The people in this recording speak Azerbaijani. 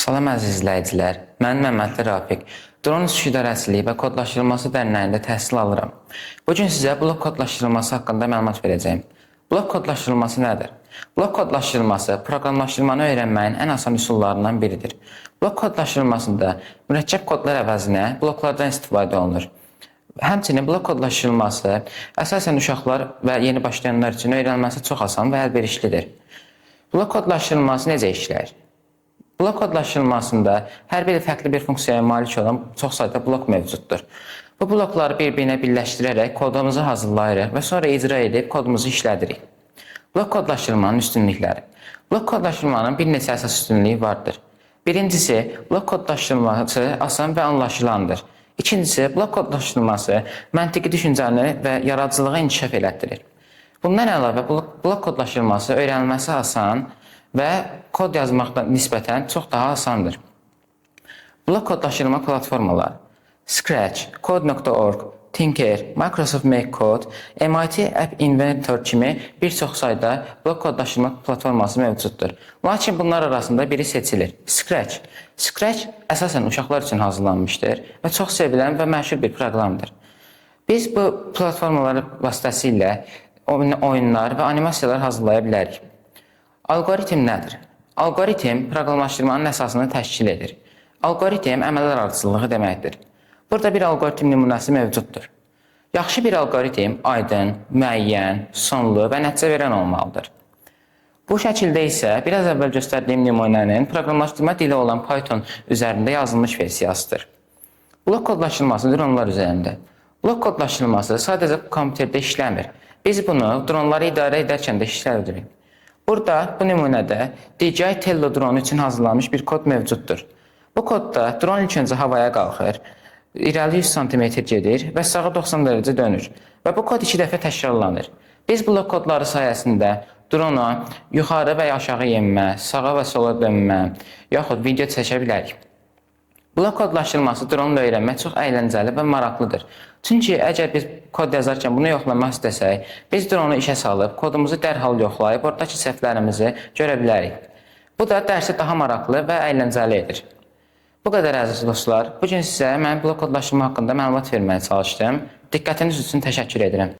Salam əziz izləyicilər, mən Məmmədli Rafiq. Drone uçuş idarəçiliyi və kodlaşdırılması dərnəyində təhsil alıram. Bugün sizə blok kodlaşdırılması haqqında məlumat verəcəyim. Blok kodlaşdırılması nədir? Blok kodlaşdırılması proqramlaşdırmanı öyrənməyin ən asan üsullarından biridir. Blok kodlaşdırılmasında mürəkkəb kodlar əvəzinə bloklardan istifadə olunur. Həmçinin blok kodlaşdırılması əsasən uşaqlar və yeni başlayanlar üçün öyrənilməsi çox asan və əlverişlidir. Blok kodlaşdırılması necə işləyir? Blok kodlaşdırılmasında hər biri fərqli bir funksiyaya malik olan çox sayda blok mövcuddur. Bu blokları bir-birinə birləşdirərək kodumuzu hazırlayırıq və sonra icra edib kodumuzu işlədirik. Blok kodlaşdırmanın üstünlükləri. Blok kodlaşdırmanın bir neçə əsas üstünlüyü vardır. Birincisi, blok kodlaşdırması asan və anlaşılandır. İkincisi, blok kodlaşdırması məntiqi düşüncəni və yaradıcılığı inkişaf elətdirir. Bundan əlavə, blok kodlaşdırması öyrənilməsi asan və kod yazmaqdan nisbətən çox daha asandır. Blok kodlaşdırma platformaları Scratch, Code.org, Tinker, Microsoft Make Code, MIT App Inventor kimi bir çox sayda blok kodlaşdırma platforması mövcuddur. Lakin bunlar arasında biri seçilir. Scratch əsasən uşaqlar üçün hazırlanmışdır və çox sevilən və məşhur bir proqramdır. Biz bu platformalar vasitəsilə oyunlar və animasiyalar hazırlaya bilərik. Alqoritm nədir? Alqoritm proqramlaşdırmanın əsasını təşkil edir. Alqoritm əməllər ardıcıllığı deməkdir. Burada bir alqoritm nümunəsi mövcuddur. Yaxşı bir alqoritm aydın, müəyyən, sonlu və nəticə verən olmalıdır. Bu şəkildə isə biraz əvvəl göstərdiyim nümunənin proqramlaşdırma dili olan Python üzərində yazılmış versiyasıdır. Blok kodlaşdırması dronlar üzərində. Blok kodlaşdırması sadəcə kompüterdə işləmir. Biz bunu dronları idarə edərkən də işlədirik. Burada bu nümunədə DJI Tello dronu üçün hazırlanmış bir kod mövcuddur. Bu kodda dron ilk öncə havaya qalxır, irəli 100 cm gedir və sağa 90 dərəcə dönür və bu kod 2 dəfə təkrarlanır. Biz blok kodları sayəsində drona yuxarı və aşağı yenmə, sağa və sola dönmə, yaxud video çəkə bilərik. Blok kodlaşdırması dronla öyrənmək çox əyləncəli və maraqlıdır. Çünki əgər biz kod yazarkən bunu yoxlamaq istəsək, biz dronu işə salıb, kodumuzu dərhal yoxlayıb, oradakı səhvlərimizi görə bilərik. Bu da dərsi daha maraqlı və əyləncəli edir. Bu qədər əziz dostlar, bugün sizə mən blok kodlaşdırma haqqında məlumat verməyə çalışdım. Diqqətiniz üçün təşəkkür edirəm.